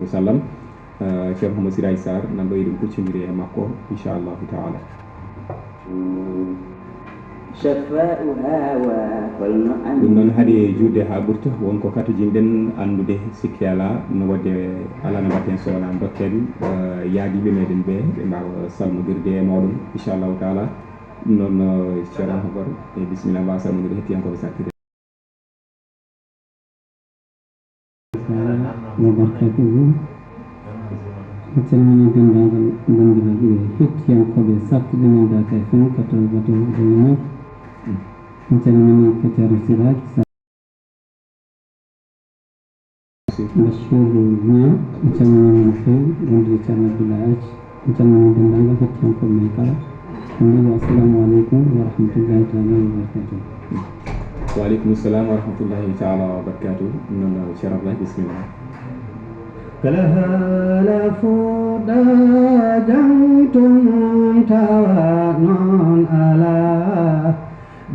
sallam Cheikh Mouhamadou Siraji Sarr nan ɗo eɗen kuccodiri e makko inchallahu taala. ɗum noon haade juurde ha ɓurta wonko katojinɗen andude sikki ala no wadde ala no mbatten sowona dokken yaadiɓe meɗen ɓe mbawa salmodirde e mawɗum inchallahu taala. ɗum noon ceerno hogor e bisimilla mbawa salmodirde hettiyankoɓe sakkire. Salmini dendagal bandiraɓe hettiyankoɓe sattude men Dak FM 88.9 en calmini ko ceerno Siraji Bachir Niang en calminima no fewi wondude ceerno Abdoulaye Athie en calmini dendagal hettiyankoɓe men kala en mbiɓe assalamu aleykum wa rahmatullahi taala wa barakatuh. Waaleykum salam wa rahmatullahi taala wa barakatuh. ɗum noon ceerno Abdoulaye bisimilla. كلها لفودا جنتم توانون على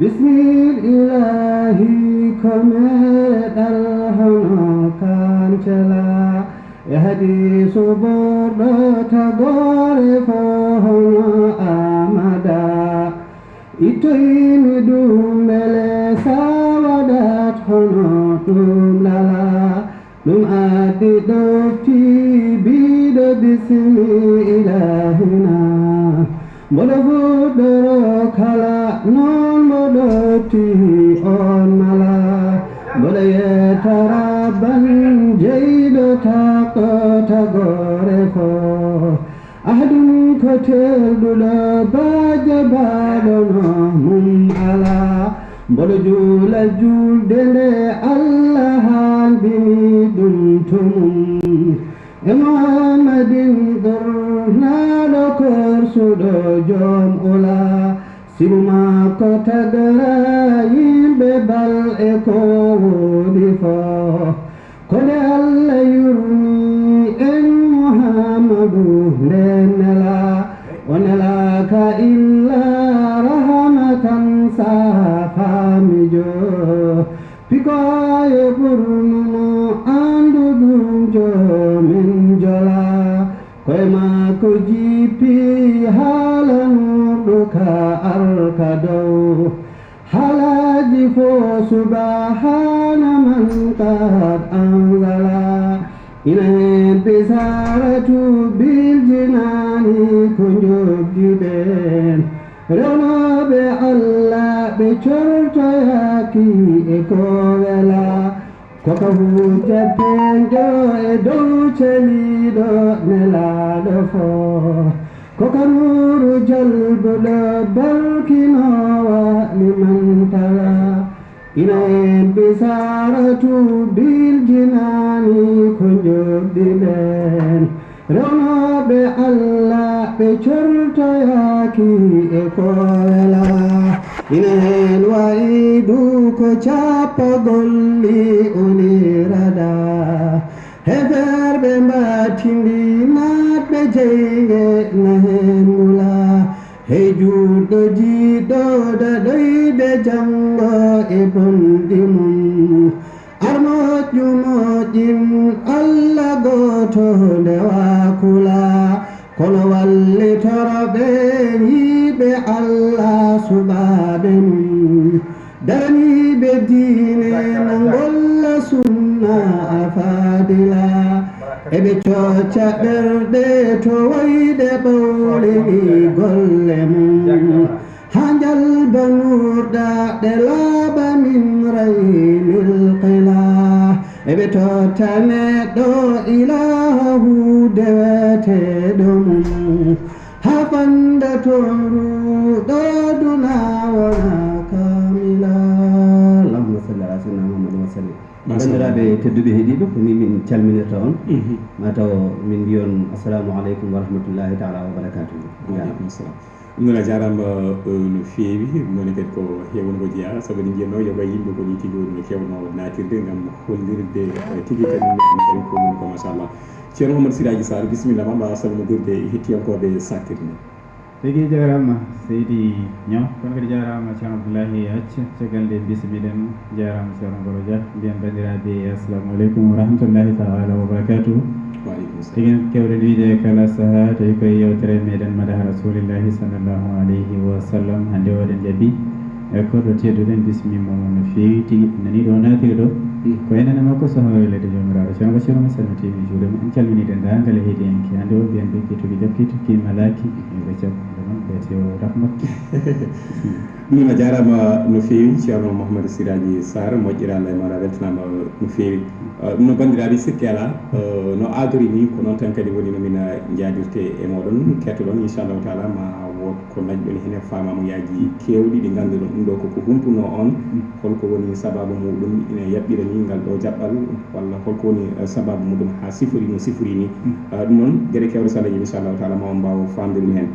بسم الإله كمد الهنا كان شلا يهدي صبر تغور فهنا أمدا إتيم دوم لسا ودات هنا دوم للا ɗum addi ɗofti biɗo bismi ilahina mboɗo fuɗɗoro kala non mboɗo ɗofti on mala mboɗo yetara ban jeyɗo takko tagore fo ahɗum ko telɗuɗo baje baɗono mum ala mboɗo juula julde nde Allah handini ɗum to mum e Muhammadin ɓurnaɗo korsuɗo joom ola sibu makko tagara yimɓe bal e ko woɗi fo kode Allah yurmi en Muhammadu nden nela o nelaka illa rahmatan safamijo pikoye ɓurnuno anduɗum jomin jola koye makko jippi haalanurɗo ka arka dow halaji fo subahana man kad anzala ina hen bisaratu bil jinani ko joggiɓen rewnoɓe Allah ɓe cortoyaki e ko wela koko hujja penjo e dow celiɗo nelaɗo fo koko nuru jalbuɗo barkinowa liman tala ina en bisaratu bil jinani ko joggiɓen rewnoɓe Allah ɓe cortoyaki e ko wela ina hen wayidu ko cappagolli unirada heferɓe mbatindi natɓe jeyge na hen ngula hey juɗɗo jiɗɗo daɗoyde jango e bondi mum armoƴƴu moƴƴin Allah goto ndewa kula kono wallitoroɓe yiɓe Allah suɓaɓe mum daraniɓe diine na golla sunna afadila eɓe cooca ɓerɗe to wayde ɓawɗeɗi golle mum ha jalba nurɗa ɗe laaɓa min raynil qila eɓe totta neɗɗo ilahu deweteɗo mum ha fanda toon ruɗo duna wona kamila allahumma salli ala sayyidina muhammad wa sallim bandiraɓe tedduɓe heeɗiɓe ko ni min calminirta on mataw min mbiy on assalamu aleykum wa rahmatullahi taala wa barakatuhu. Waaleykum salam. ɗum noon a jarama no feewi noni kadi ko hewno ko jeeya saabu eɗen jiyanno yoɓa yimɓe ko ni tigui no kewno natirde gam hollirde tigui kadi kadi ko woni ko machallah. ceerno Mouhamadou Siraji Sarr bisimilla ma mbawa salmodirde hettiyankoɓe sakkirde. tigi jarama seydi ñaw kono kadi jarama ceerno Abdoulaye Athie caggal nde bismiɗen jarama ceerno Goro Dia mbiyen bandiraɓe assalamu aleykum wa rahmatullahi taala wa barakatuhu. Tegen kewre wiide kala saha tawi koye yewtere meɗen madaha rasulillahi sallllahu alayhi wa sallam hannde oɗen jaabi koɗo tedduɗen bisimimamo no fewi tigui nani ɗo natiri ɗo ko enene makko so hawlede jomiraɗo ceerno baciro mi salmitimi juurema en calmini dendagal heeɗiyanke hannde o mbiyen ɓe kettuki jakkito kimalaki ɓe cabɗo ɓeete o rahmat ɗum a jarama no fewi ceerno Mouhamadou Siraji Sarr moƴƴira Allah e maɗa weltanama no fewi ɗum no bandiraɓe sikki ala no adori ni ko noon tan kadi woni no min jadirte e moɗon kettoɗon inchallahu taala ma wot ko dañɗon hen e famamuyaji kewɗi ɗi ganduɗon ɗum ɗo koko humpuno on holko woni sababu muɗum ina yaɓɓira ni ngal ɗo jaɓɓal walla holko woni sababu muɗum ha sifori no sifori ni ɗum noon gueɗe kewɗe so Allah jaaɓi inchallahu taala ma on mbawa famde ɗum hen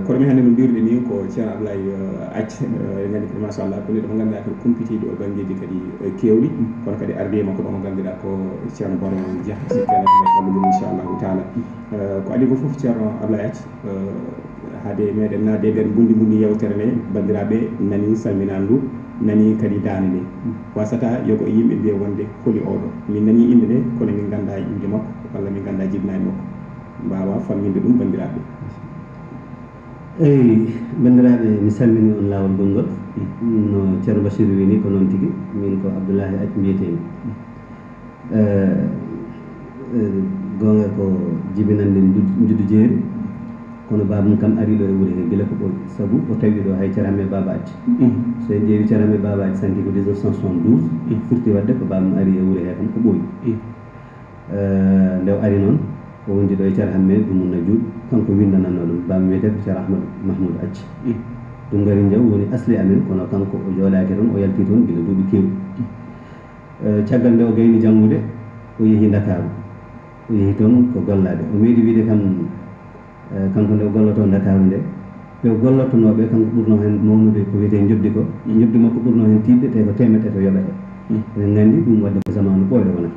kono mi hannde no mbirɗe ni ko ceerno Abdoulaye Acce gandi kadi machallah ko neɗɗo mo ganduɗa kadi kumpitiɗo e banggueji kadi kewɗi kono kadi arde makko ɗo mo ganduɗa ko ceerno Baro Dia sikkala ɗum inchallahu taala ko adi ko foof ceerno Abdoulaye Acce haade meɗen naade nder bundi yewtere nde bandiraɓe nani salminandu nani kadi dande nde wasata yogo yimɓe mbiya wonde holi oɗo min nani inde nde kono min ganda inde makko walla min ganda jibinani makko mbawa famminde ɗum bandiraɓe. eyi bandiraɓe mi salmini on lawol gongol no ceerno Bachirou wini ko noon tigui min ko Abdoulaye Acce mbiyetemi gonga ko jibinande juddu jeeri kono babum kam ari ɗo e wuuro he gila ko ɓooyi saabu o tawi ɗo hay ceerno Baba Acce so en ƴeewi ceerno Baba Acce sanki ko 1972 furti wadde ko babum ari e wuuro he kam ko ɓooyi nde o ari noon o wondi ɗo e ceerno Hammet ɗum na juuɗ kanko windananno ɗum bam wiyete ko ceerno Ahmadou Mahmoudou Acce ɗum ngari jaw woni asli amen kono kanko o jooɗaki toon o yalti toon gila duuɓi kewɗi caggal nde o gayni janngude o yeehi Dakaru o yeehi toon ko gollade o meeɗi wiide kam kanko nde o golloto Dakaru nde ɓe gollotonoɓe kanko ɓurno hen mawnude ko wiyete jobdi ko jobdi makko ɓurno hen tidde te ko temete to yoɓete eɗen gandi ɗum wadde ko zamanu ɓoyɗo wonata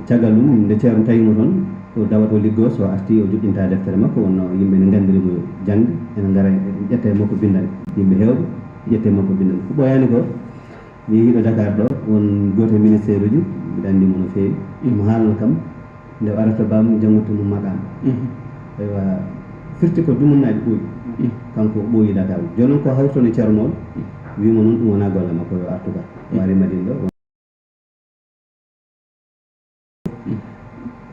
caggal ɗum nde ceerno tawimo toon o dawat o liggo so arti o juɗɗinta deftere makko wonno yimɓe ne gandiri mo jangde ene gara ƴette makko bindani yimɓe hewɓe ƴette makko bindani ko ɓoyani ko mi yeehiɗo Dakar ɗo won goto e ministére uji mbiɗa andimo no fewi mo haalno kam nde o arata bam janggude mum maqama aywa firti ko dumunnaji ɓooyi kanko ɓooyi Dakar joni noon ko hawtone ceerno mawɗo wimo noon ɗum wona golle makko yo artuga o ari Madina ɗo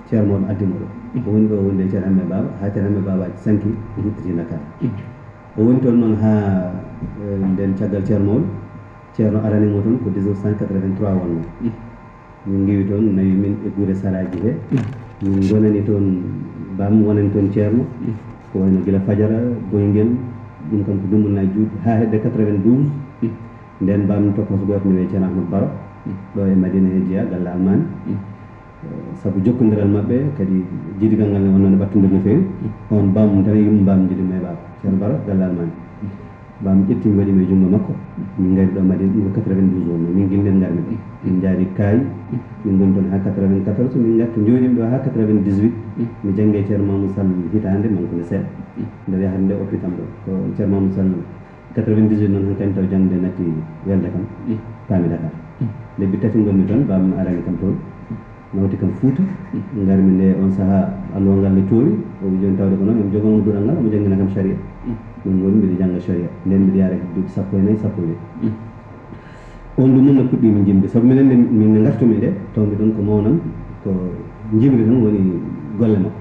ceerno mawɗo addimo ɗo o woni ɗo wonde ceerno Hammet Baba ha ceerno Hammet Baba sanki o ruttiti Dakar o woni toon noon ha nden caggal ceerno mawɗo ceerno aranimo toon ko 1983 wonno min ngewi toon nawi min e guure saraji he min gonani toon bam wonani toon ceerno ko wayno gila fajara boyngel ɗum kam ko dumunnaji juuɗe ha hedde 92 nden bam tokkos goto ne wiye ceerno Ahmadou Baro ɗo e Madina he jeeya galle Almami saabu jokkodiral mabɓe kadi jidigal ngal ne wonnode ɓattude no fewi on bam tan yimɓe bam jiɗi me baba ceerno Baro galle Almami bam ƴettimi waɗimi e jungo makko min gari ɗo Madina ɗum ko 92 wonno min guillen garmi ɗo min jaari Kayi min goni toon ha 94 min garti joɗimi ɗo ha 98 mi jangge ceerno Mamadou Sall hitande mankude seeɗa nde yahata nde oppitam ɗo ko ceerno Mamadou Sall 98 noon han kañum taw jangde natti welde kam paami Dakar lebbi tati gonmi toon bam arani kam toon nawti kam Fouta garmi nde on saaha alluwa ngal ne toori o wi joni tawde ko noon mi jogomo duɗal ngal omo jangguina kam sharia ɗum woni mbiɗa jangga sharia nden mbiɗa yaara duuɓi 14 sappo e nayyi on ɗum noon no puɗɗimi jimde saabu minen min gartumi nde tawmi ɗon ko mawnam ko jimri tan woni golle makko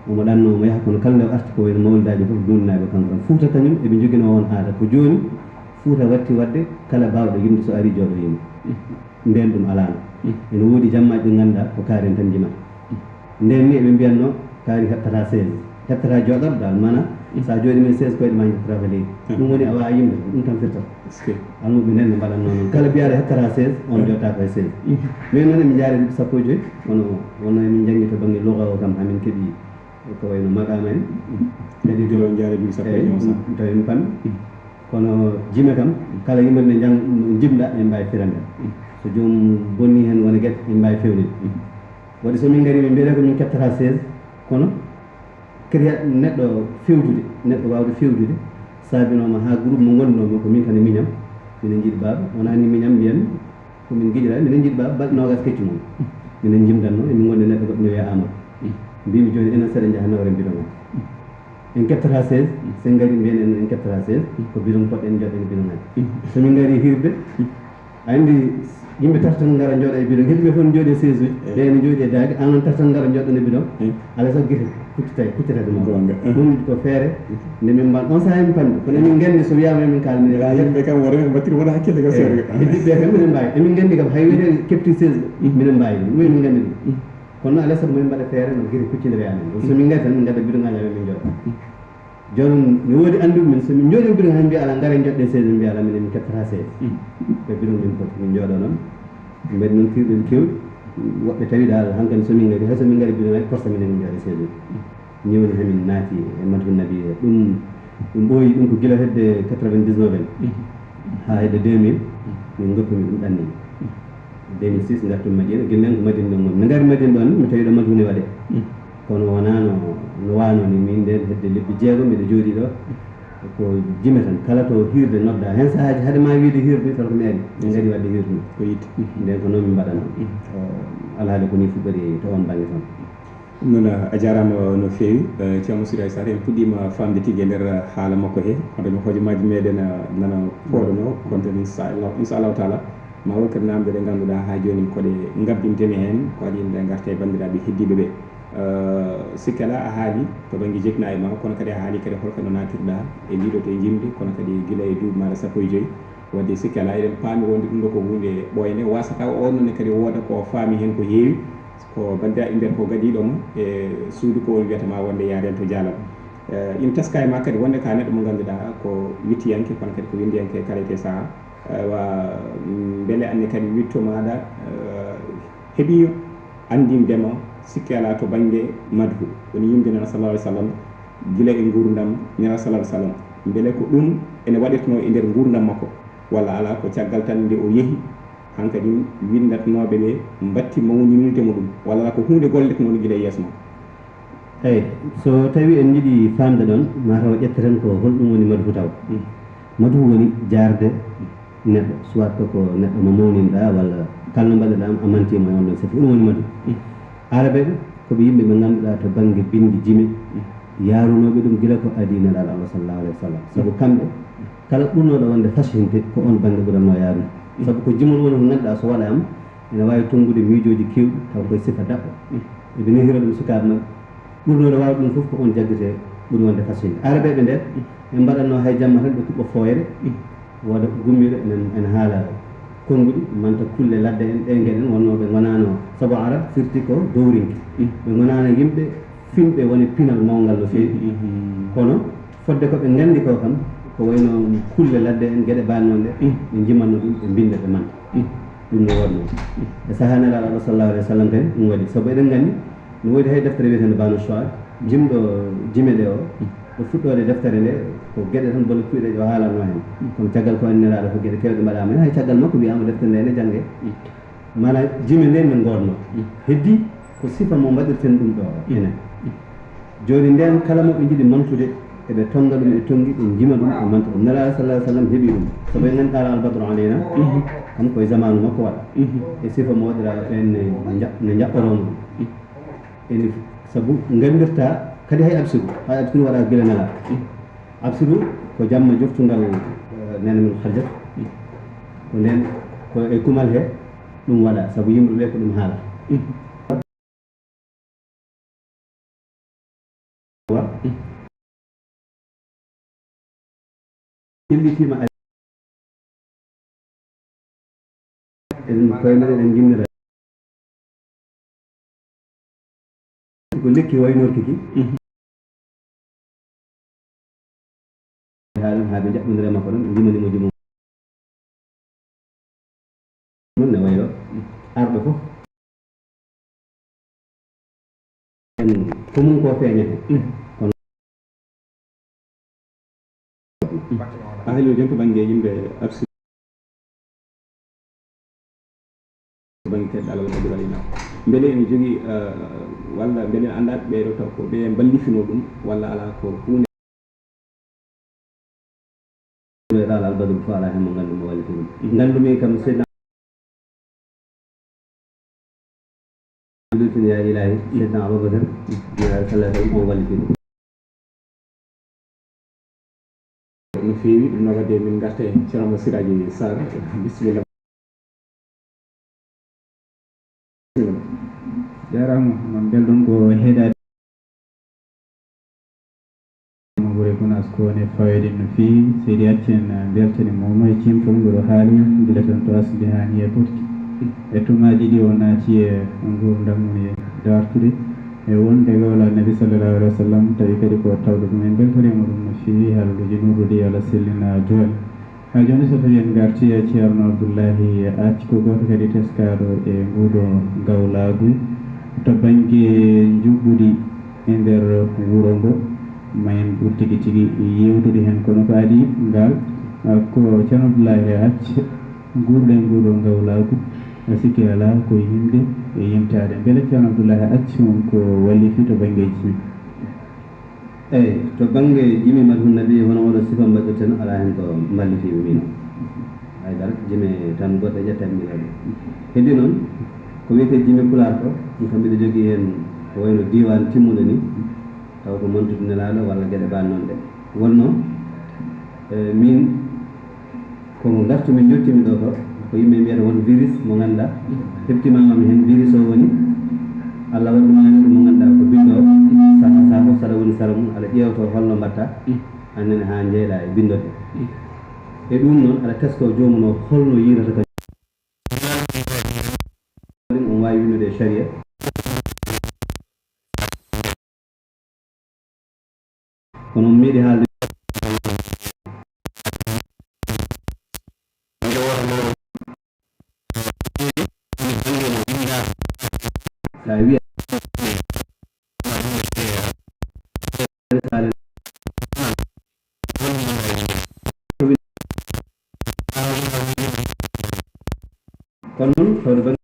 omo ɗanno mo yaha kono kala nde o arti ko wayno mawlidaji fof dunnaɓe kanko tan Fouta kañum eɓe jogino on aada ko joni Fouta watti wadde kala bawɗo yimde so ari jooɗo yimɓe nden ɗum alano ene woodi jammaji ɗi ganduɗa ko kaari tan jimata nden ni eɓe mbiyanno kaari heɓtata 16 heɓtata jooɗal dal mana sa jooɗimi 16 koyɗe ma heɓtata ko leydi ɗum woni a wawa yimde ɗum tan firtata almuɓe nden ne mbaɗatno noon kala mbiyaɗo heɓtata 16 on jotta koye 16 min noon emin jaari duuɓi sappo e joyyi wono emin janggi to banggue luga o kam hamin keeɓi ko wayno maqama en kadi dilo jaari duuɓi sappo e joyi tawi mi pammi kono jime kam kala yimɓe nde jimɗa en mbawi firande so joomum bonni hen wona gueɗe en mbawi fewnide waɗi somin gari min mbiyata ko min keɓtata 16 kono kadi neɗɗo fewjude neɗɗo wawde fewjude saabinoma ha groupe mo gonnomi ko min tan e miñam minen jiiɗi baba wonani miñam mbiyanmi komin guiƴira minen jiiɗi baba balɗe nogas kecci mum minen jimdanno emin gondi neɗɗo goɗɗo no wiya Amadou mbimi joni enen seeɗa jahanno ren bidon en kettata 16 sen ngari mbiyen en kettata 16 ko bidon poɗɗen jooɗen bidon ngaji somin ngari hirde andi yimɓe tartan ngara jooɗa e bidon hedɓe fof jooɗi 16 uji ɓe ne jooɗi e daage anon tartan ngara jooɗon e bidon alay sago guite kuccitade ma ɗum ko feere nde min mban on saha min pamɗi kono emin nganndi so wiyama emin kaal mine yimɓe kam wona battiri wona hakkille ka seeɗa heddiɓe kam minen mbawi emin nganndi kam hay wiyete kepti 16 minen mbawi ɗum emin nganndi ɗum kono alay sago min mbaɗa feere no guite kuccidere amen so min ngari tan min gadda bidon ngaji amen min jooɗa joni mi woodi anduɓe min somin jooɗi bidon han mbiya ala ngara joɗɗe 16 mbiya ala minen min kettata 16 ko bidon min foti min jooɗo noon mbeɗa noon kirɗen kewɗi woɓɓe tawi dal hankkadi somin ngari hay somin ngari bidon hay force minen min jooɗe 16 ñewni hamin naati e madhu nabi ɗum ɓooyi ɗum ko gila hedde 99 en ha hedde 2000 min goppumi ɗum ɗanni 2006 gartumi Madina guillen ko Madina ɗon gon mi ngari Madina ɗon mi tawi ɗo madhu ne waɗe kono wonano no wano ni min nden hedde lebbi jeegom mbiɗa jooɗi ɗo ko jime tan kala to hirde nodda hen sahaji haade ma wiide hirde taw ko mi ari min ngari wadde hirde ko yitte nden ko noon min mbaɗano alhaali ko ni fuɗɗori to on banggue toon noon a jarama no feewi ceerno Siré Sar en puɗɗima famde tigui e nder haala makko he hoɗomi hojomaji meɗen nana pooɗono kono tan inchallahu taala ma wokkati namde ɗe ganduɗa ha joni koɗe gabbintemi hen ko waɗi nde garta e bandiraɓe heddiɓe ɓe sikkala a haali to banggue jekna e ma kono kadi a haali kadi holko no natirɗa e ndiɗo to e jimdi kono kadi guila e duuɓi maɗa sappo e joyyi wadde sikkala eɗen paami wonde ɗum ɗo ko hunde ɓoyne wasata on nonne kadi wooda ko faami hen ko heewi ko bandiraɓe nder ko gadiɗomo e suudu ko on wiyatama wonde yaaren to jaalal ina teska e ma kadi wonde ka neɗɗo mo ganduɗa ko wittiyanke kono kadi ko windiyanke kalete saaha wa beele anne kadi witto maɗa heeɓi andindema sikki ala to banggue madhu woni yimde nana sallallah alih w sallam guila e gurdam nana sallah alih w sallam beele ko ɗum ene waɗirtano e nder gurdam makko walla ala ko caggal tan nde o yeehi hankkadi windatnoɓe ɓe batti mawninide mo ɗum walla ala ko hunde golletnono guila e yeeso makko eyyi so tawi en jiiɗi famde ɗon mataw ƴetteten ko holɗum woni madhu taw madhu woni jarde neɗɗo soit ko neɗɗo mo mawninɗa walla kalno mbaɗeɗa a mantima e on ɗon sifa ɗum woni madhu araɓeɓe koɓe yimɓe ɓe ganduɗa to banggue bindi jimi yarunoɓe ɗum guila ko adinaɗal Allah sallallahu alaihi wa sallam saabu kamɓe kala ɓurnoɗo wonde fasinte ko on banggue ɓuranno yaarude saabu ko jimol woni ko ganduɗa so waɗama ene wawi tongude miijoji kewɗi taw koye sifa daɓɓo eɓe nehira ɗum sukaɓe mabɓe ɓurnoɗo wawi ɗum foof ko on jaggete ɓuuri wonde fasinde araɓeɓe nden ɓe mbaɗatno hay jamma tan ɓe kuɓɓa foyre woda gummiɗo ene haala konnguɗi manta kulle ladde en ɗe gueɗen wonno ɓe gonano saabu arab firti ko dowrinki ɓe gonano yimɓe finɓe woni pinal mawgal no feewi kono fodde koɓe gandi ko kam ko wayno kulle ladde en gueɗe bannoɗe ɓe jimanno ɗum ɓe binda ɓe manta ɗum no wonno e sahanelaɗo Allah sallallahu alaihi wa sallam kadi ɗum waɗi saabu eɗen gandi no woodi hay deftere wiyetende bano choir jimɗo jime ɗe o ɗo fuɗɗode deftere nde ko gueɗe tan bone kuyɗe o haalanno hen kono caggal ko anniraɗo ko gueɗe kewɗe mbaɗama hen hay caggal makko wiyama deftere nde ene jangge mana jime nde min godno heddi ko sifa mo mbaɗirten ɗum ɗo enen joni nden kala moɓe jiiɗi mantude eɓe tonga ɗum e tongi ɓe jima ɗum e manta ɗum nelaɗo sallah alih sallam heeɓi ɗum saabu en ganduɗa albadru aleyna kam koye zamanu makko waɗa e sifa mo waɗira en ne jaɓɓoromo ɗum ene saabu gandirta kadi hay absidu waɗa guila nela absidu ko jamma joftugal nene min harjat ko nden ko e kumal he ɗum waɗa saabu yimɓe ɓe ko ɗum haala illitima en koye men eɗen gimmira ko lekki waynorki ki haɗum ha ɓe jaɓɓodira makko ɗon ɓe jimanimo jumum ɗum ne wayro arɓe fof en komum ko feeñete kono a haali jon to banggue yimɓe absi banggue kedde Allah wadira ina beele ene jogui walla beele anda ɓeɗo taw ko ɓe ballifino ɗum walla ala ko hunde ɗal albadou fo ala hen mo gandu mo walliti ɗum gandumi kam seydna lutini ya ilahi seydna aboubacar sallallahu alayhi wa sallam o wallitino no feewi ɗum noon wadde min garte ceerno Siraji Sarr bisimilla jarama noon belɗum ko heeɗade mo ɓuuri gunas ko woni fawede no feewi seydi accen beltani momo e cimtol ngoro haali gila tan to asli hani e potki e tumaji ɗi o naati e gurdam e dartude e wonde gawla nabi sallallahu alaihi wa sallam tawi kadi ko tawde ɗum en beltanima ɗum no feewi haalluji nurrude yo Allah sellina joole ha joni so tawi en garti e ceerno Abdoullahi acci ko goto kadi teskaɗo e nguɗo gawlagu to banggue juɓɓudi e nder wuuro ngo mayen ɓur tigui tigui yewtude hen kono ko adi ngal ko ceerno Abdoullahi acci gurɗen nguɗo gawlagu sikki ala ko yimɓe e yimtade beele ceerno Abdoullahi acci on ko wallifi to banggue jimi eyyi to banggue jimi madhum nabi hono oɗo sifa mbaɗirten ala hen ko mballitiɓe min haydara jimi tan goɗɗo ƴettamiɗaɗo heddi noon ko wiyete jimi pular ko ɗum kam mbiɗa jogui hen ko wayno diwan timmuɗo ni taw ko montude nelaɗo walla gueɗe ban noon ɗe wonno min koko gartumi jottimi ɗo ko yimɓe mbiyata won virus mo ganduɗa heptimamami hen virus o woni Allah waɗumani ɗum mo ganduɗa ko bindo saka sako saɗa woni sara mum aɗa ƴewto holno mbatta annene ha jeeɗa e bindode e ɗum noon aɗa tesko jomum o holno yirata ka on wawi winnude e sharia kono miiɗi haalde sa wiya kono noon tawde ban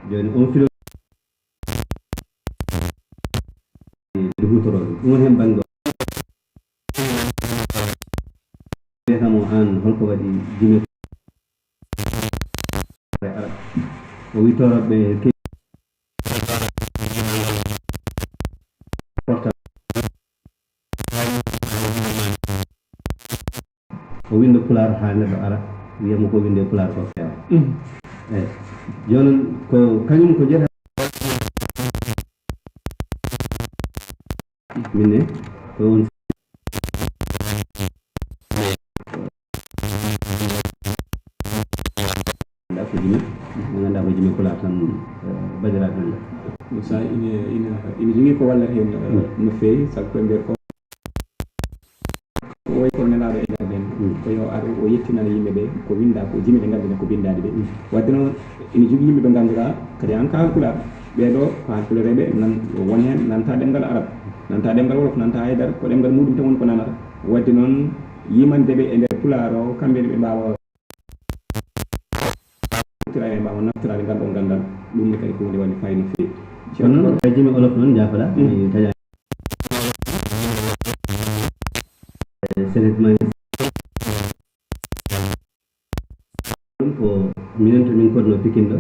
joni on filo ɗe hutoroɗe ɗum woni hen banggue wiyatamo an holko waɗi jimi arab o wi toroɓe o windo pular ha neɗɗo ara wiyamo ko winde pular ko feewa eyyi joni ko kañum ko jeeta minne ko on ko jimi mo ganduɗa ko jimi pular tan badiraɓe men ɗum sa ina jogui ko wallata hen no feewi saabu koye nder ko way ko nelaɗo e nder ɓen ko yo ar o yettinana yimɓeɓe ko winda ko jimi ɗe ganduɗa ko bindade ɓe wadde noon ina jogui yimɓe ɓe ganduɗa kadi an ka halpular ɓeɗo ko halpulareɓe nan woni hen nanta ɗemgal arab nanta ɗemgal wolof nanta haydara ko ɗemgal muɗum tan woni ko nanata wadde noon yimandeɓe e nder pular o kamɓene ɓe mbawa ɓe mbawa naftirade ngal ɗo gandal ɗum ne kadi ko hunde wadde fayi no feewi kono noon e jimi olof noon jafoɗa taƴa sénétmani ɗum ko minen to min kodno Pikine ɗo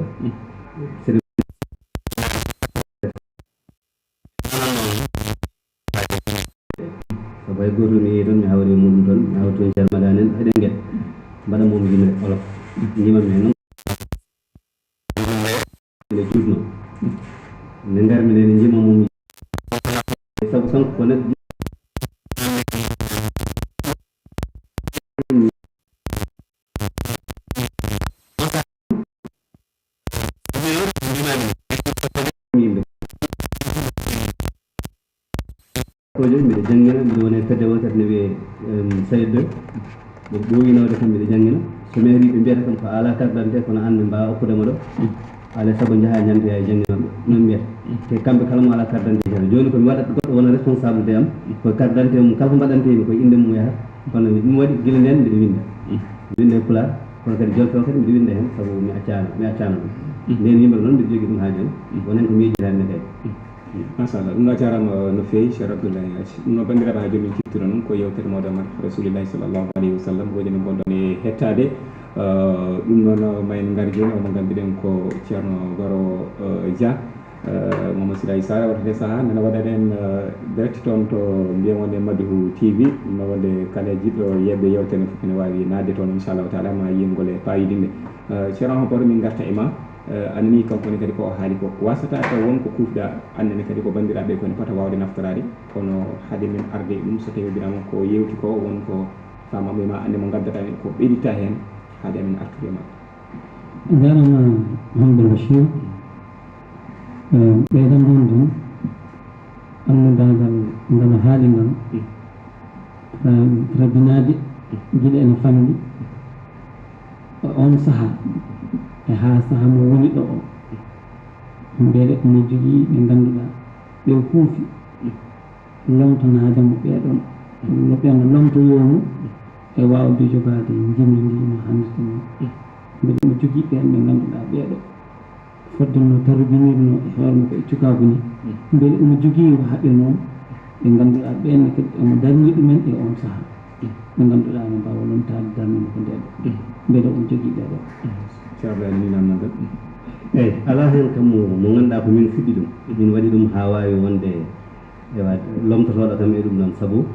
so bay goto mi yeeyi toon mi hawri e muɗum toon mi hawri toon ceerno madani en eɗen gueɗa mbaɗa momi jimre olof jimami hen noon ene jutno nde garmi nde ne jima momi saabu kanko ko neɗɗo kojo mbiɗa jangguina mbiɗa woni e fedde wotere ne wiye Sayd 2 mo ɓooyinode kam mbiɗa jangguina so mairie ɓe mbiyata kam ko ala carte d'identité kono an ɓe mbawa okkudema ɗo alay saago jaaha ñamtoya e jangguinoɓe noon mbiyata te kamɓe kala mo ala carte d'identité joni komi waɗat goɗɗo wona responsabilité am koye carte d'identité mum kala ko mbaɗantemi koye inde mum yahata kono ɗum waɗi guila nden mbiɗa winda winde pular kono kadi jonto kadi mbiɗa winda hen saabu mi accano ɗum nden yimɓe noon mbiɗa jogui ɗum ha joni wonen ko miijitani ne kadi machallah ɗum no jarama no feewi cheikh Abdoullahi acci ɗum noon bandiraɓe ha joni min ciftino noon ko yewtere moɗon rasulillahi sallllahu alayhi wa sallam woni no gonɗon e hettade ɗum noon ma en ngari joni omo ganduɗen ko ceerno Garo Dia Mamadou Siray Sara waɗate saaha nana waɗanen direct toon to mbiyen wonde Madou TV no wonde kala jiɗɗo yebde yewtere fof ne wawi nadde toon inchallahu taala ma yiyengol e fayidinde ceerno Hamporo min garta e ma annani kankone kadi ko o haali ko wasata taw wonko kufɗa annene kadi ko bandiraɓe kone pota wawde naftorade kono haade men arde ɗum so tawi mbirama ko yewti ko wonko famama ma ande mo gaddata en ko ɓeɗita hen haade amen artude ma jarama Mahamadou Bachir ɓeydan ɗon ɗon annudagal ngal haali ngal rabinade guiɗe ene famɗi on saaha e ha saaha mo woni ɗo o beele omo jogii ɓe ngannduɗa ɓe huufi lomtanademo ɓeeɗon no ɓen lomtoyomo e wawde jogade jimri ndi no hannirta ni mbeɗe omo jogii ɓen ɓe ngannduɗa ɓeeɗo fodde no tarbinirno e hoorema ko e cukagu ni beele omo jogii haɓe noon ɓe ngannduɗa ɓenne kadi omo darni ɗumen e on saaha ɓe ngannduɗa ne mbawa lomtade darnimo ko ndeɗo beele omo jogii ɓeeɗo eyi ala hen kam mo ganduɗa ko min fuɗɗi ɗum min waɗi ɗum ha wawi wonde ewa lomtotoɗo kam e ɗum ɗon saabu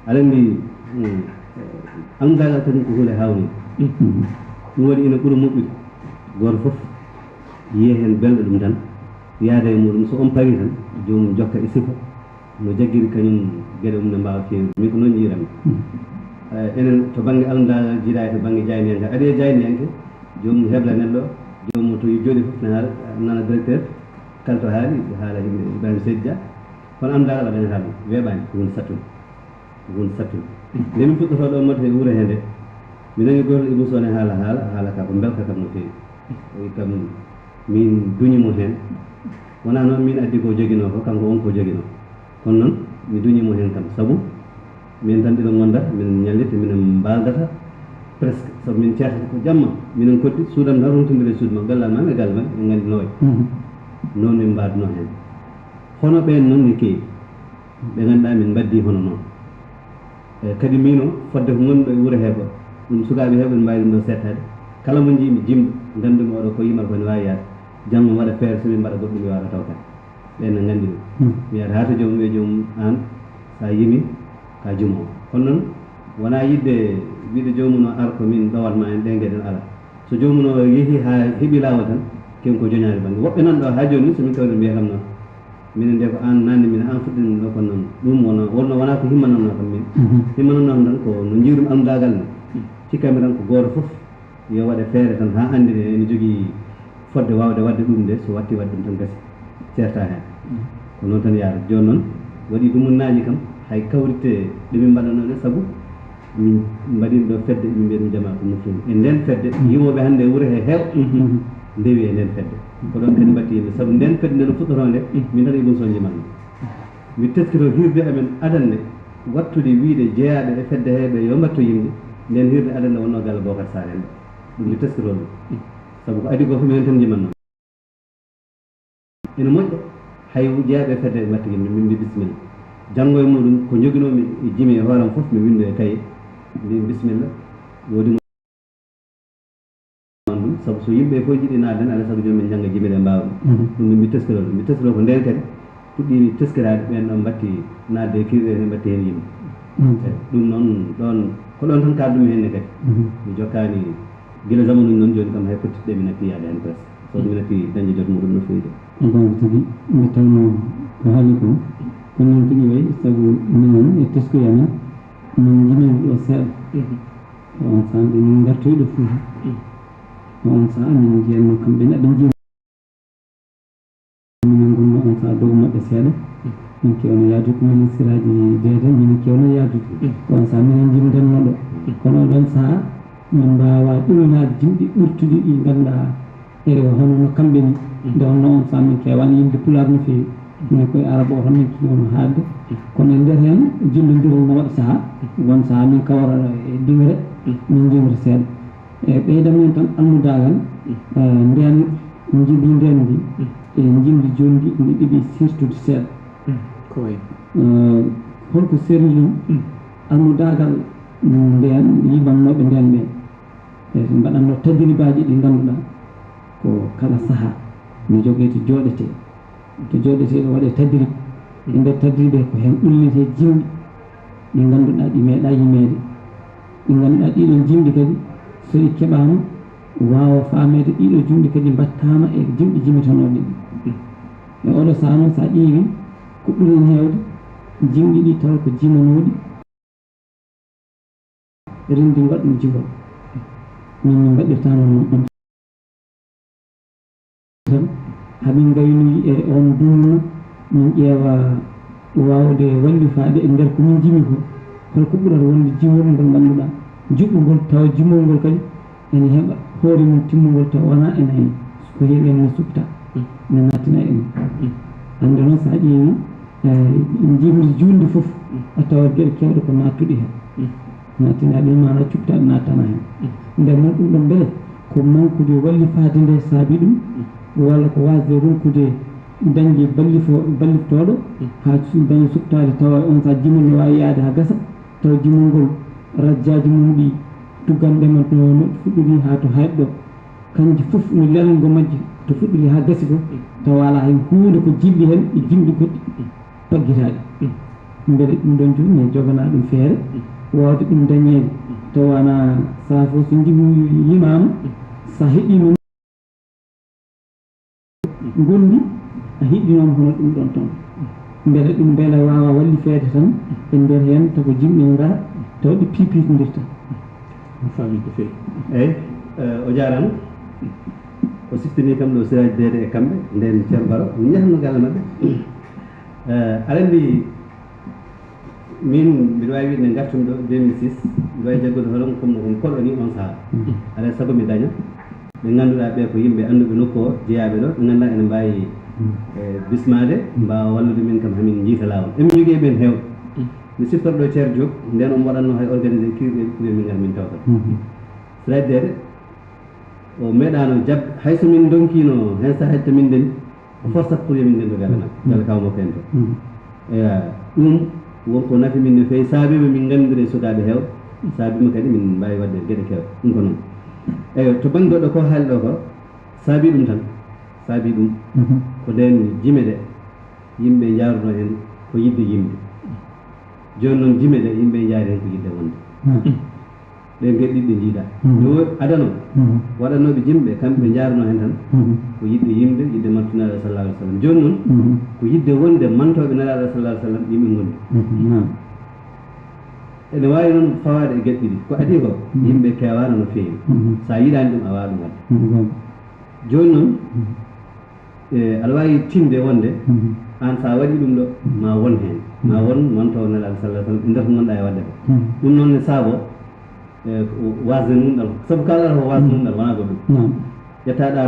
aɗa andi andudagal kadi ko huule hawni ɗum waɗi ina ɓuura moƴƴude goto foof yiye hen belɗo ɗum tan yaada e muɗum so on pari tan jomum jokka e sifa no jagguiri kañum gueɗe mum ne mbawa fewde min ko noon jiiranmi enen to banggue almudagal jiiɗa e to banggue jayniyanke aɗa e jayniyanke jomum hebla neɗɗo jomum to jooɗi fof ne haala nana directeur kala to haali haala himɓe Ibrahima Seydi Dia kono almudagal waɗanata ɗum weeɓani ko woni sattude ko woni sattude nde min puɗɗoto ɗo mbaɗo e wuuro hende mi nani goto Ibou Sone haala ka ko belka kam no feewi oyi kam min duñimo hen wona noon min addi ko joguino ko kanko wonko joguino kono noon mi duñimo hen kam saabu min tan ɗiɗo gonda min ñallita minen mbaldata presque sabu min ceertata ko jamma minen koddi suudam tan rumtodire suudu ma gallal ma e galle ma en gandi noye noon min mbadno hen hono ɓen noon ni keewi ɓe ganduɗa min mbaddi hono noon kadi mino fodde ko gonɗo e wuuro he ko ɗum sukaɓe heɓe ne mbawi ɗum ɗo settade kala mo jiimi jimɗo gandumi oɗo ko yimal kone wawi yaade jamma waɗa feere somin mbaɗa goɗɗum mi wawata taw kadi ɓen ne gandi ɗum mi yiyata hata joomum wiye joomum an sa yimi ka jumowo kono noon wona yidde wiide joomum o ar ko min ɗowatma en ɗe gueɗen ala so joomum o yeehi ha heeɓi lawol tan ken ko joñade banggue woɓɓe nan ɗo ha joni somin tawde mbiya kam noon minen nde ko an nanni min an fuɗɗini ɗo kono noon ɗum wona ko himmananno kam min himmananno kam tan ko no jiirum almudagal ne cikkami tan ko goto foof yo waɗe feere tan ha andi ene jogui fodde wawde wadde ɗum nde so watti wadde ɗum tan gasi certa hen ko noon tan yaara joni noon waɗi ɗumunnaji kam hay kawrite ɗemin mbaɗano ɗe saabu min mbaɗino ɗo fedde min mbiya ɗum jama ko moftude e nden fedde yimoɓe hannde wuuro he heew ndewi e nden fedde ko ɗon kadi mbatti yimɓe saabu nden fedde nde no fuɗɗoto nde min tan Ibou Sone jimatno mi teskito hirde amen adanne wattude wiide jeeyaɓe e fedde heɓe yo mbatto yimde nden hirde adanne wonno galle Bocar Sall en ɗum mi teskito ɗum saabu ko adi ko fof minen tan jimatno ene moƴƴa hay jeeyaɓe e fedde mbatta yimde min mbi bisimilla janngo e muɗum ko joguinomi e jimi e hooram fof mi windo e kaye mbi bisimilla woodi mo ɗum sabu so yimɓe fof jiɗi naaden alaa sago joni min jannga jimi ɗe mbaawa ɗum mi teskiro ɗum mi teskiro ko nden kadi puɗɗi teskirade ɓen ɗon mbatti naatde e kirɗe he mbatti heen yimɓe ɗum noon ɗon ko ɗon tan kaaldumi henne kadi mi jokkani gila zamanu noon joni kam hay pottiɗe mi natti yaade hen presque so mi natti dañde jot muɗum no fewi de bon tigi mi tawno ko haali ko kono noon tigi wayi sabu minen e teskoya men min jimimi ɗo seeɗa on saaha nde min gartoyɗo Fouta on saaha min jiyatno kamɓe neɗɗo jii minen gonno on saaha dow maɓɓe seeɗa min kewno yaadude ministre aji deede min kewno yaadude on saaha minen jimdenno ɗo kono ɗon saaha min mbawa ɗuminade jimɗi ɓurtuɗi ɗi ganduɗa hono no kamɓe ni nde wonno on saaha min kewani yimde Pulaar no fewi minen koye araba o tan min kiwono haadde kono e nder hen jillodiral no waɗa saaha won saaha min kawra e diwre min jimra seeɗa e ɓeyda min tan annudagal nden jibi nden ndi e jimdi joni ndi ndi ɗiɗi sirtude seeɗa holko serri ɗum almudagal nden yibannoɓe nden ɓe e mbaɗanno tadribaji ɗi ngannduɗaa ko kala sahaa mi jogii to jooɗetee ɗo waɗee tadrib e ndeer tadribe ko heen ɗulletee jimɗi ɗi ngannduɗaa ɗi meeɗaa yimeede ɗi ngannduɗaa ɗiɗon jimɗi kadi so ɗi keɓaama waawa faameede ɗiɗo jimɗi kadi mbattaama e jimɗi jimitanooɗe ɗi e oɗo sahaa noon so a ƴeewi ko ɓurin heewde jimɗi ɗi taw ko jimanooɗi renndi waɗɗum jigol min mbaɗirtaano noon on tan hamin gaynoyi e on dunno min ƴeewa waawde wallifaade e ndeer ko min jimi ko holko ɓurata wonde jimol ngol ngannduɗaa juɓɓugol taw jimol ngol kadi ene heɓa hoore mum timmugol taw wonaa ene ko heewi en ne supta ne nattina en hannde noon so a ƴeewi jimri juulde fof a tawat geɗe kewɗe ko nattuɗi heen nattinaaɗe mana cuɓtaaɗe nattana heen nden noon ɗum ɗon mbele ko manqude wallifaade nde saabi ɗum walla ko wasde ronkude dañde ballitooɗo haa dañi suptaade tawa on sa jimol ne waawi yaade haa gasa taw jimol ngol rajjaaji mum ɗi tuggandema no fuɗɗori haa to hayɓ ɗo kanji fof no lelngo majji to fuɗɗori haa gasi ko tawa alaa hen huunde ko jilli heen e jimɗi goɗɗi paggitaaɗi mbele ɗum ɗon jooni ne joganaa ɗum feere waawde ɗum dañeede tawana sahaa fof so jimi yimaama so heɗiima gondi a hiɗɗinooma hono ɗum ɗon toon mbele ɗum mbele waawa wallifeede tan e ndeer heen tako jimɗi ngara taw ɗi piipiitondirta faami ko feewi eeyi o jaaraama o siftinii kam ɗo siraji deede e kamɓe nden ceerno Baro min njahatno galle maɓɓe aɗa anndi min mbiɗa waawi wiide nde ngartumi ɗo 2006 mbiɗa wawi jaggude hoɗon comme no kon koɗo ni on sahaa alaa sago mi daña ɓe ngannduɗaa ɓe ko yimɓe annduɓe nokku o jeyaaɓe ɗo ɓe ngannduɗaa ene mbaawi bismaade mbaawa wallude min kam hamin njiita laawol emin jogii e ɓen heewɓe mi siftorɗo ceerno Diop nden on waɗatno hay organisé kirɗe kuréel min ngar min tawta siradeede o meeɗaano jabde hay so min donkiino heen sahaji to min ndeni o forsat pour yomin ndendo galle makko galle kaw makko en to ɗum wonko nafi min no feewi saabiima min nganndiri e sukaaɓe heewɓe saabiima kadi min mbaawi waɗde geɗe keewɗe ɗum ko noon eeyo to baŋnge goɗɗo ko haali ɗo ko saabii ɗum tan saabii ɗum ko nden jime ɗe yimɓe njaaruno heen ko yidde yimɓe jooni noon jime ɗe yimɓe njaari heen ko yidde wonde ɗe geɗɗiɗɗe njiiɗaa no adano waɗanooɓe jimɓe kamɓe ɓe njaaruno heen tan ko yidde yimɓe yidde mantunaaɗo sallallahu alih w sallam jooni noon ko yidde wonde mantooɓe nelaaɗo sallallahu alih w sallam yimɓe ngondi ene waawi noon fawaade e geɗe ɗiɗi ko adii ko yimɓe keewaano no feewi so a yiɗaani ɗum a waawa ɗum waɗde jooni noon aɗa waawi tinde wonde aan so a waɗii ɗum ɗo ma won heen ma won mantoowo nelaaɗo sallallahu alih w sallam e ndeer ko ngannduɗaa e waɗde ko ɗum noon ne saaboo wasde nunɗal sabu kalaɗa ko wasde nunɗal wonaa ko ɗum ƴettaaɗa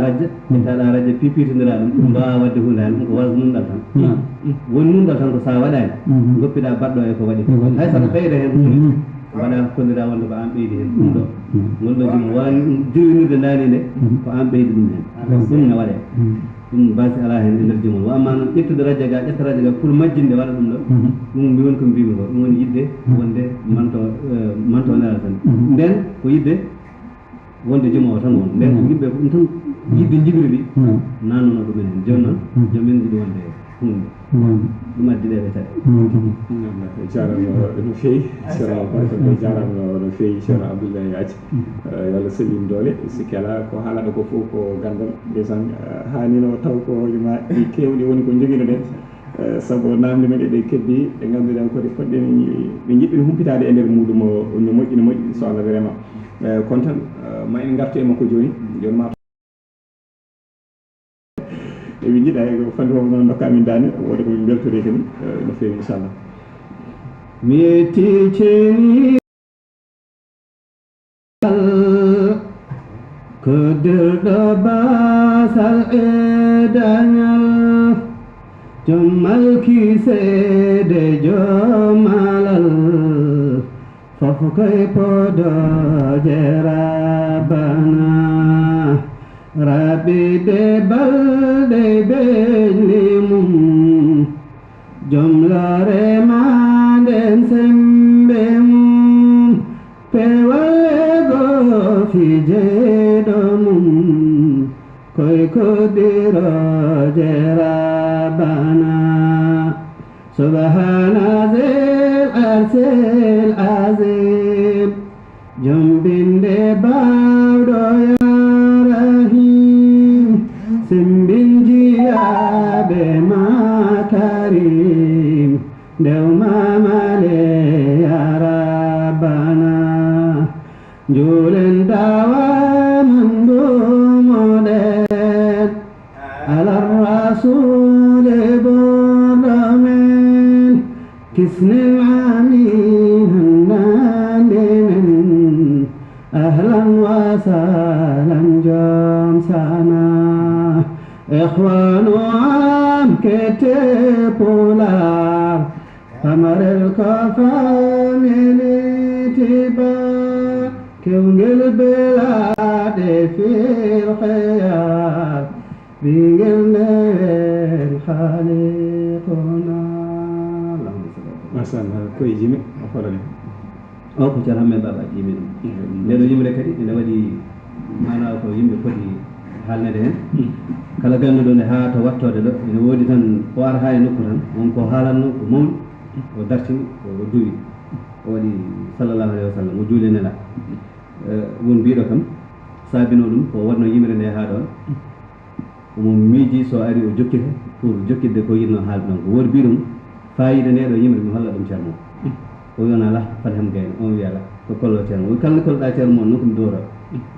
radja pipiitondira ɗum ɗum mbaawa waɗde hunde heen ɗum ko wasde nunɗal tan woni nunɗal tan ko so a waɗaani goppiɗaa baɗɗo e ko waɗi ko hay saɗa ɓeyda heen hunde mbaɗa kolliraa wonde ko aan ɓeydi heen ɗum ɗo gonɗo jimo wani dirwinirde ndaani nde ko aan ɓeydi ɗum heen ɗum ne waɗee ɗum basi alaa heen e ndeer jimol wa amma noon ƴettude radja ga ƴetta radja ga pour majjinde waɗa ɗum ɗo ɗum mbi woni ko mbimi ko ɗum woni yidde wonde manto nelal tan nden ko yidde wonde jimo o tan won nden ko yimɓe ko ɗum tan yidde jibiri ɗi nannono ɗumen heen jooni noon jomin jiɗi wonde hunde ɗum addi ɗe ɓe taɗe jarama no feewi ceerno barka ko jarama no feewi ceerno Abdoulaye Athie yo Allah sellim doole sikki ala ko haalata ko fof ko gandal desan haanino taw ko ma ɗi kewɗi woni ko joguino ɗen sabu namde men ɗe keddi ɗe ngannduɗen kode poɗɗen ɓe jiɗɗin humpitade e nder muɗum no moƴƴi no moƴƴi so Allah vraiment kono tan ma en gartu e makko jooni joni ma eɓe jiiɗa ko fande fof noon dokka min daane wode komin beltori kadi no feewi inchallah mi yetticini ko dirɗo basal e dañal jommal kiseede jomalal fof koye podoje rabana raɓide balɗe beñli mum jomlore ma nden sembe mum pewale go fije mum koy kodiro jerabana subhana zil arsil azim jumbinde bawdo ya rahim simbinjiya be makarim dewma male ya rabbana julen dawa mandumodet ala rasul burramen kisnil amin hannanin ahlan wa sahlan jam sana ikhwanu am ketepula kamar el-kafamili tiba كونجل بلاد في الخيار بيقل الخالقنا ما شاء الله كوي جيمي أفضل أو كجرام بابا جيمي لأنه جيمي لكدي إنه ودي ما لا أكو جيمي كودي حال ندهن kala gandu ɗo nde haa to wattode ɗo ene woodi tan o ara haa e nokku tan wonko haalanno ko mawɗi o dartini o duwi o waɗi sallallahu alayhi wa sallam o juuli nela won mbiɗo kam saabino ɗum ko wonno yimre nde haa ɗon omo miiji so ari o jokkita pour jokkidde ko yinno haalde ɗon ko woodi mbiɗum fayida nde ɗo yimre mi holla ɗum ceerno o wiyona ala fat hem gayno on wiya ala ko kollo ceerno o kala kolɗa ceerno moon noon komi doora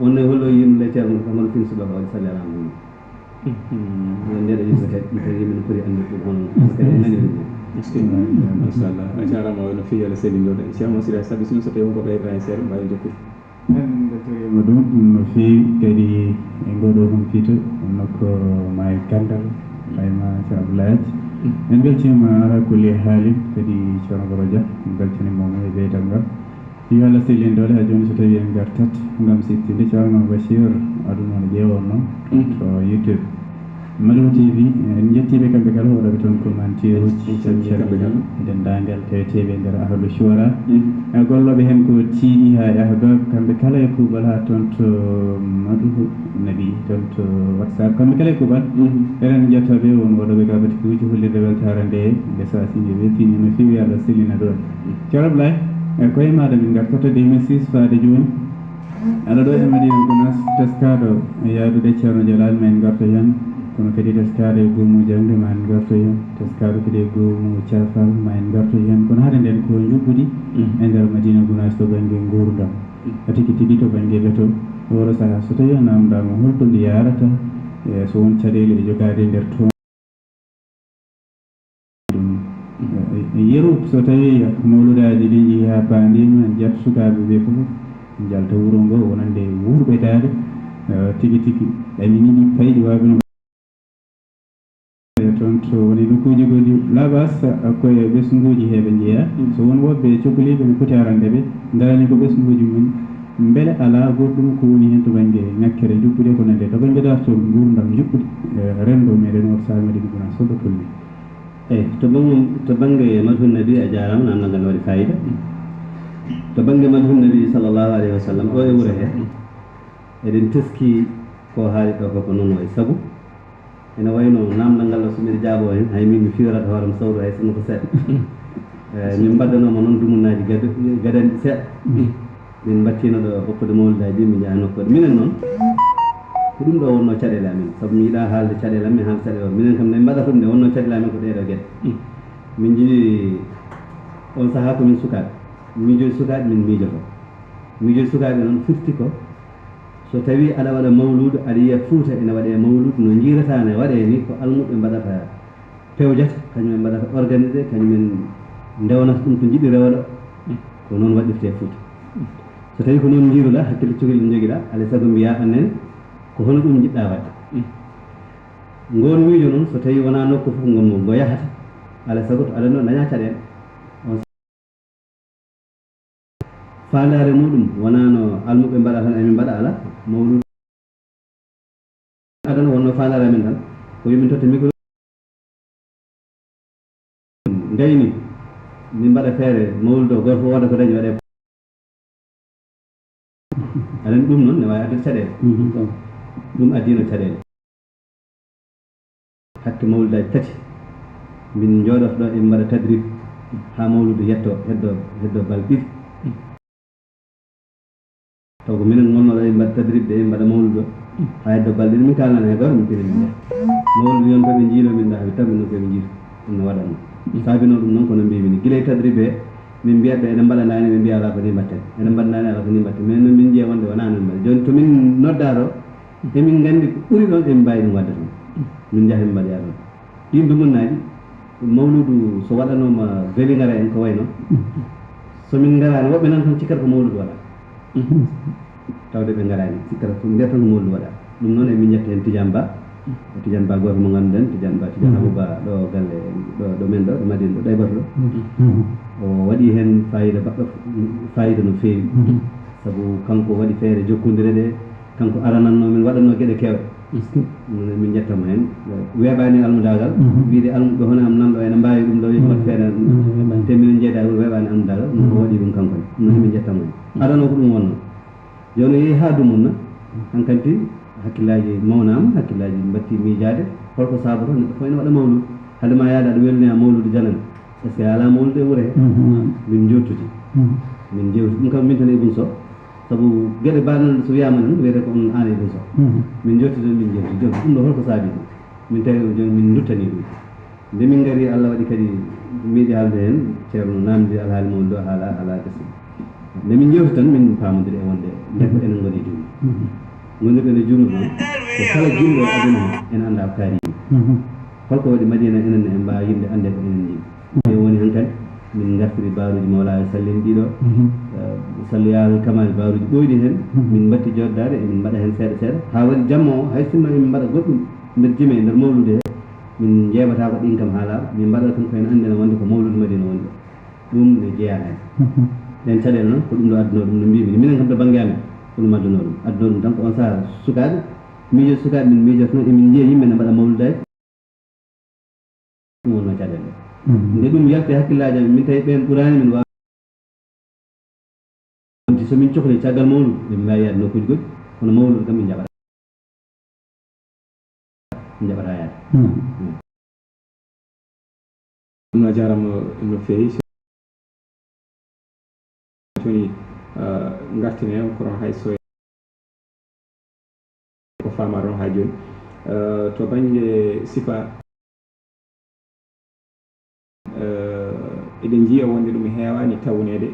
on ne hollo yimɓe ceerno kam hono fin suɓaka waɗi salli ala mum ndeɗo yimɓe kadi yimɓe no foti andirde ɗum hono kadi nani ɗum machallah a jarama no feewi alah selli ɗo de ceerno sira sabi sino so tawi wonko ɓeydata e seeɗa mbawi jokkude ndetorima ɗum no feewi kadi e ngoɗo humpito nokko maayo gandal ɓayma ceerno abdoulayaji en beltima ala kulli haalin kadi ceerno Goro Dia en beltanimomo e ɓeydal ngal yo Allah sellin dole ha joni so tawi en gartat gam sittinde ceerno Bachir aduna no ƴeewonno to YouTube Maliw TV en jettiɓe kamɓe kala oɗoɓe toon commentaire uji dendagal teweteɓe nder ahlu shura e golloɓe hen ko tiiɗi ha yahga kamɓe kala e kuuɓal ha toon to Madou Nabi toon to WhatsApp kamɓe kala e kuuɓal eɗen jettaɓe won waɗoɓe gabati kuuji hollirde weltare nde guesa sinje weltini no fewi Allah sellina ɗon ceerno Abdoulaye e koye maɗa min gartata 2006 faade joni aɗa ɗo e Madina Gounass teskaɗo yaadude ceerno Jalal ma en garta hen kono kadi teskaɗo e goomu jangde ma en garta hen teskaɗo kadi e goomu Thiafal ma en garta hen kono haade nden ko juɓɓudi e nder Madina Gounass to banggue gurdam tigi tigi to banggue ɓeto oɗo saaha so tawi a namdama holto ndi yarata e so won caɗele e jogade nder toon yeru so tawi mawludaji ɗi jeehi ha bandima jat sukaɓe ɓe fof jalta wuuro ngo wonande wurɓetade tigi tigi ɗaminiɗi payɗi wabino toon to woni nokkuji goɗɗi labas koye ɓesguji heɓe jeeya so won woɓɓe cohliɓe ne foti arandeɓe darani ko ɓesguji mum beele ala goɗɗum ko woni hen to banggue ngakkere juɓɓude ko nande to banggue darto gurdam juɓɓude rendo meɗen oto saaha Madina Gounass soɗo tolni eyi to banggue madhun nabi a jarama namdal ngal waɗi fayida to banggue madhun nabi sallllahu alayhi wa sallam ɗo e wuuro he eɗen teski ko haali ɗo koko noon way saabu ene wayno namdal ngal ɗo somiɗe jaabo hen hay min mi fiwrata hoorem sawdu hay sono ko seeɗa min mbaɗdanoma noon dumunnaji gadanɗi seeɗa min mbattino ɗo hokkude mawlidaji mi jaha nokkude minen noon ko ɗum ɗo wonno caɗele amen saabu mi yiɗa haalde caɗele amen haalde caɗele o minen kam ne mbaɗata ɗum nde wonno caɗele amen ko ɗeɗo gueɗe min jii on saaha komin sukaɓe miijoji sukaɓe min miijoto miijoji sukaɓe noon firti ko so tawi aɗa waɗa mawludu aɗa yiya Fouta ene waɗe mawludu no jiirata ne waɗe ni ko almuɓe mbaɗata pewjata kañumen mbaɗata organisé kañumen ndewnata ɗum ko jiɗi rewɗo ko noon waɗirte Fouta so tawi ko noon jiiruɗa hakkille cogel ɗo joguiɗa alay saago mbiya annen ko hono ɗum jiɗɗa wadde ngon miijo noon so tawi wona nokku fof ngo yahata alay saago to aɗa noon daña caɗele faandare muɗum wonano almuɓe mbaɗa tan emin mbaɗa ala mawludu adana wonno faandare amen tan ko yomin totta micro gayni min mbaɗa feere mawludu o goto fof waɗa ko dañi waɗe aɗa ɗum noon ne wawi addude caɗele ɗum addino caɗele hakke mawludaji tati min jooɗoto ɗo en mbaɗa tadrib ha mawludu heddo balɗe ɗiɗi taw ko minen gonnoɗo en mbaɗa tadrib de en mbaɗa mawludu o ha heddo balɗe ɗiɗi min kalana e goto min pini min mawludu yon to ɓe jiino min ɗa ɓe tawi no koɓe jiito ɗum no waɗatno saabino ɗum noon kono mbimi ni guila e tadrib he min mbiyat ɓe eɗen mbaɗanani ɓe mbiya ala ko ni mbatten eɗen mbaɗanani ala ko ni mbatten mais noon min jiiya wonde wona noon mbaɗe joni to min nodda ɗo emin gandi ko ɓuuri ɗon emin mbawi ɗum wadde toon min jaaha min mbaɗoya ɗon ɗin dumunnaji mawludu so waɗanoma welingara en ko wayno somin garani woɓɓe nan toon cikkata ko mawludu waɗa tawde ɓe garani cikkata ko mbiyata ko mawludu waɗa ɗum noon emin jetta hen Tidiane Ba goto mo ganduɗen Tidiane Abouba ɗo galle ɗo men ɗo Madina ɗo ɗaybato ɗo o waɗi hen fayida no feewi saabu kanko waɗi feere jokkudire ɗe kanko arananno min waɗanno gueɗe kewɗe min jettamo hen weeɓani almudagal wiide almuɓe hono am nanɗo ene mbawi ɗum ɗo yimmat feere te minen jeeɗa ɗum weeɓani almudagal ɗum o waɗi ɗum kanko ne ɗum min jettamo hen adano ko ɗum wonno joni yeehi ha dumunna hankanti hakkillaji mawnama hakkillaji mbatti miijade holko sabato neɗɗo fof ene waɗa mawludu hade ma yaade aɗa welnaya mawludu janane est ce que ala mawludu e wuure he min jottude min jewti ɗum kam min tan e Ibou Sow sabu gueɗe mbaɗe so wiyama tan wiyete ko on an e Ibou Sow min jottude min jewti joni ɗum ɗo holko saabi ɗum min tawi joni min duttani ɗum nde min gari Allah waɗi kadi miiɗi haalde hen ceerno namdi alhaali mawludu haala gasi nde min jewti tan min pamodiri e wonde debbo enen goni e juumri gonirɓe nde juumri noon ko kala jumɗo aduna ene anda ko kaari holko waɗi Madina enen en mbawi yimɓe ande ko enen jiiɗi e woni han kadi min gartiri baruji mawlaɓe sallini ɗiɗo salloyagal kamali baruji ɓoyɗi hen min mbatti joddade emin mbaɗa hen seeɗa seeɗa ha waɗi jamma o hay sinno emin mbaɗa goɗɗum nder jime nder mawlude he min jeeɓata ko ɗin kam haala min mbaɗa tan koyen andene wonde ko mawlude Madina woni ɗo ɗum ne jeeya hen ɗen caɗele noon ko ɗum ɗo adduno ɗum no mbimi minen kam to banggue amen ko ɗum adduno ɗum tan ko on saaha sukaɓe miijo sukaɓe min miijoto noon emin jiiya yimɓe ne mbaɗa mawludaji ɗum wonno caɗele nde ɗum yalti hakkillaji amen min tawi ɓen ɓurani min wawi somin cohli caggal mawludu min mbawi yaade nokkuji goɗɗi kono mawludu kam min jaɓata yaade ɗum no jarama no fewi toni gartine on kono hay so ko fama ɗon ha joni to banggue sifa eɗen jiiya wonde ɗum heewani tawnede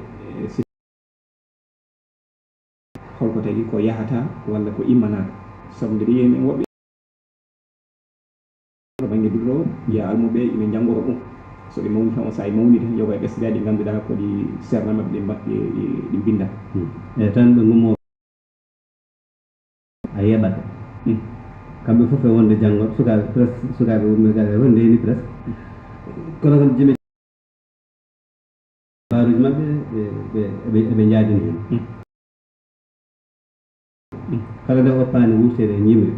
holko tagi ko yahata walla ko immanaka sabu nde yimi en woɓɓe to banggue duɗo jiya almuɓe ina janggoro ɗum so ɗi mawni tan o sa mawni tan yoga e ɓesdaji ɗi ganduɗa ko ɗi serna mabɓe ɗi mbaɗɗi ɗi binda e tan ɓe gummo a yeɓata kamɓe fof e wonde janggo sukaɓe presque sukaɓe wonɓe gaɗa fof ndeni presque kono kam jimi baruji mabɓe ɓe jaadini hen kala nde oppani wurtede e ñimri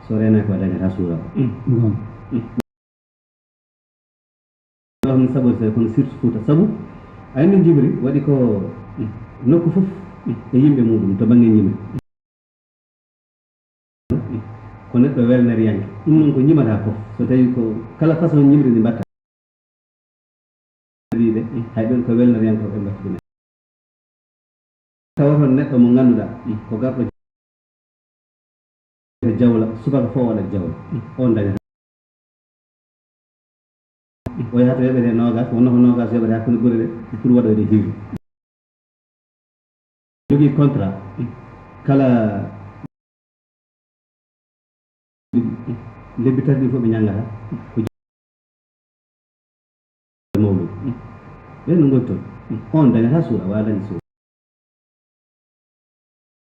so renaki o dañata suura ɗon saɓori se kono surtout Fouta sabu a andi jibri waɗi ko nokku fof e yimɓe muɗum to banggue ñimri ko neɗɗo welneriyanke ɗum noon ko ñimata fof so tawi ko kala façon ñimri ndi mbatta wiide hay ɓen ko welneriyanke ɓe mbattine tawa toon neɗɗo mo ganduɗa ko garɗo jawla subaka fof waɗa jawla on dañata o yahata yoɓete nogas wonno ko nogas yoɓete hakkude guure ɗe pour waɗoyde hiiri jogui contrat kala lebbi tati ɗi fof ɓe ñaggata ko mawlud ɓen no goni toon on dañata suura wawa dañde suura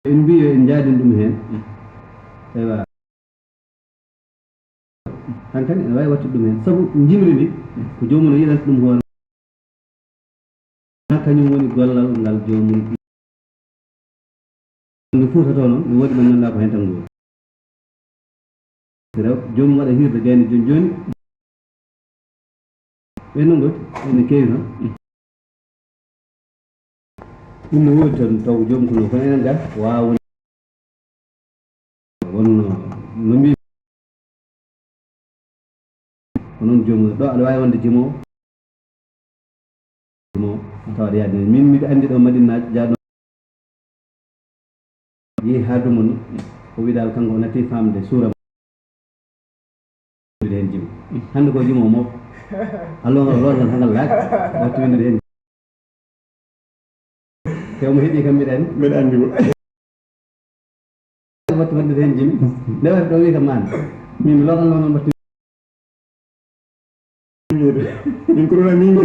en mbi yo en jaadin ɗum hen ewa hankkadi ene wawi wattude ɗum hen saabu jimri ndi ko jomum no yiɗata ɗum hoore kañum woni gollal ngal jomum nde Fouta to noon ne woodi ɓe ganduɗa ko hen tan goori rew jomum waɗa hirde gayne joni joni ɓen noon goti ene keewi noon ɗum no woodi toon taw joomum kono kono enen ga wawa wonno no mbi onon joomum ɗo aɗa wawi wonde jimowo tawde yaade min miɗo andi ɗo Madinaji jaaɗo yeehi ha dumon o wi dal kanko natti famde suura hen jimi hande ko jimo mo allo lolgal hangal laaj wattu winde hen tew mo heeɗi kam mbiɗa andi wattu winde hen jimi nde wat ɗo wi kam an min lolgal noon wattu min kuruna min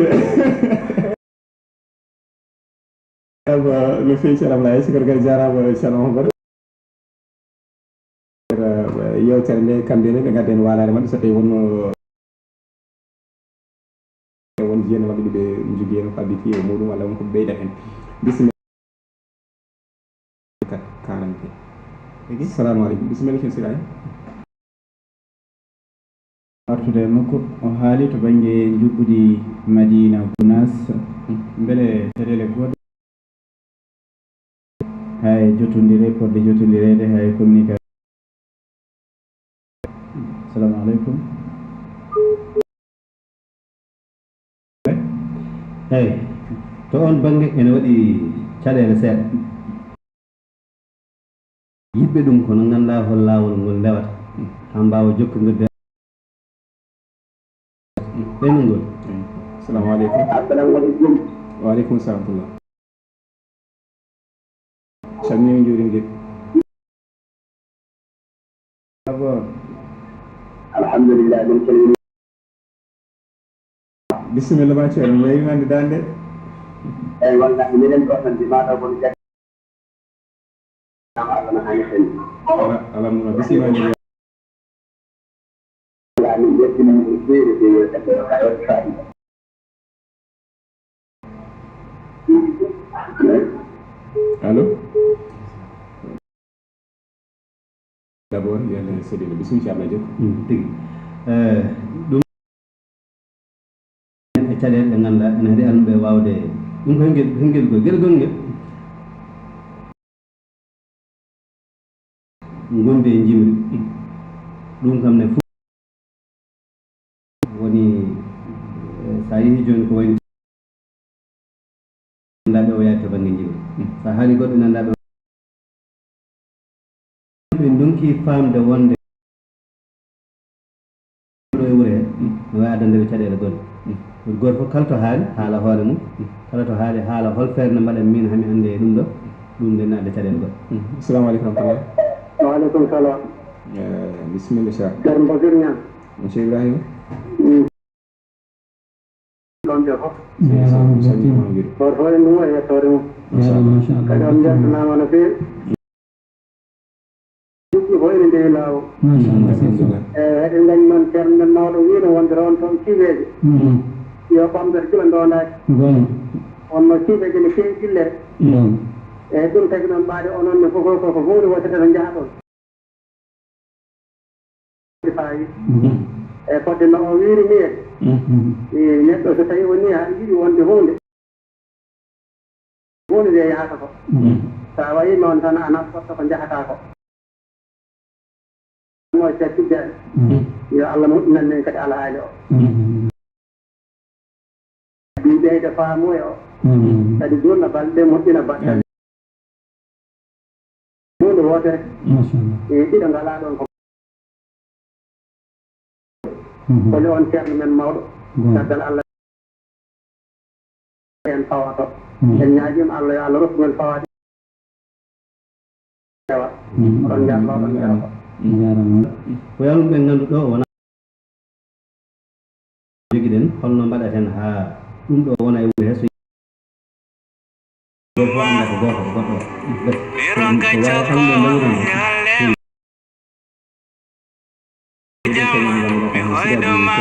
no feewi ceerno Ablaye sikor kadi jarama ceerno Mamadou yewtere nde kamɓene ɓe gadden walare mabɓe so tawi wonno won jeeno mabɓe ɗiɓe jogui hen fabiti e muɗum walla wonko ɓeydat hen bisimilla 40 assalamu aleykum bisimilla ken Siraye artude nokku o haali to banggue juɓɓudi Madina Gounass beele caɗele goɗɗe hay jottodire podde jottodirede hay communication. Assalamu aleykum. eyyi to on banggue ene waɗi caɗele seeɗa yiɓɓe ɗum kono ganduɗa hol lawol ngol ndewata ha mbawa jokkodirde ɓenugol. assalamu aleykum. assalamu aleykum. waaleykum salamtullah salmini juuride d'abord alhamdulillah min calmini bisimilla ma ceerno mi wayi hande dande eyyi wallahi minen ɗo tan mataw kono jag Allah no hani hen alhamdulillah bisimilla min ƴettini ɗum feere feere kadi ka waɗi fayida allo d'abord yande seeɗino bisimilla ceerno jokko tigi ɗum e caɗele ɗe ganduɗa ene heeɗi anduɓe wawde ɗum ko hengel ko gueɗegol ngel gonde e jimri ɗum kam ne fof woni sa yeehi joni ko wayni nandaɓe o yaade to banggue jimri sa haali goɗɗo nandaɓe ɓe donki famde wonde ɗo e wuuro he no wawi adandeɓe caɗele goɗɗe goto fof kala to haali haala hoore mum kala to haali haala hol feere no mbaɗen min hami ande ɗum ɗo ɗum nde naade caɗele goɗɗe. assalamu aleykum rahmatullah. waaleykum salam. bisimilla cheikh ceerno Bachir Niang. monsieur Ibrahima ɗon ɓe fof jarama goto fof en ɗum e yettode mum kadi on jertanama no feewi juɓɓi fof ene ndewi lawol machallah eɗen gañi noon ceerno men mawɗo wino wonde ron toon ciiɓeje yo ɓamɗere gila ndonaki gono wonno ciiɓeje ne feewi dillere eyyi ɗum tagi noon ɓaade onon ne fof koko hunde wotere to jaaha ɗon fayi eyyi fodde no o wiiri ni e neɗɗo so tawi woni ha yiiɗi wonde hunde nde yahata ko sa wayima on tan a naɓɓoto ko jahata ko mo cettidde yo Allah moƴƴinan men kadi alhaali o ɗi ɓeyde faamu e o kadi durna balɗe moƴƴina baɗɗe hunde wotere e ɗiɗo ngala ɗon ko kole on ceerno men mawɗo caggal Allah en fawato en ñaajima Allah yo Allah rokku men fawade ewa oɗon jarno oɗon jarno jarama ko yalum ɓe ganduɗo wona joguiɗen holno mbaɗaten ha ɗum ɗo wona e wuuro he so goto fof anda ko goto ko goɗɗo mi hoyɗoma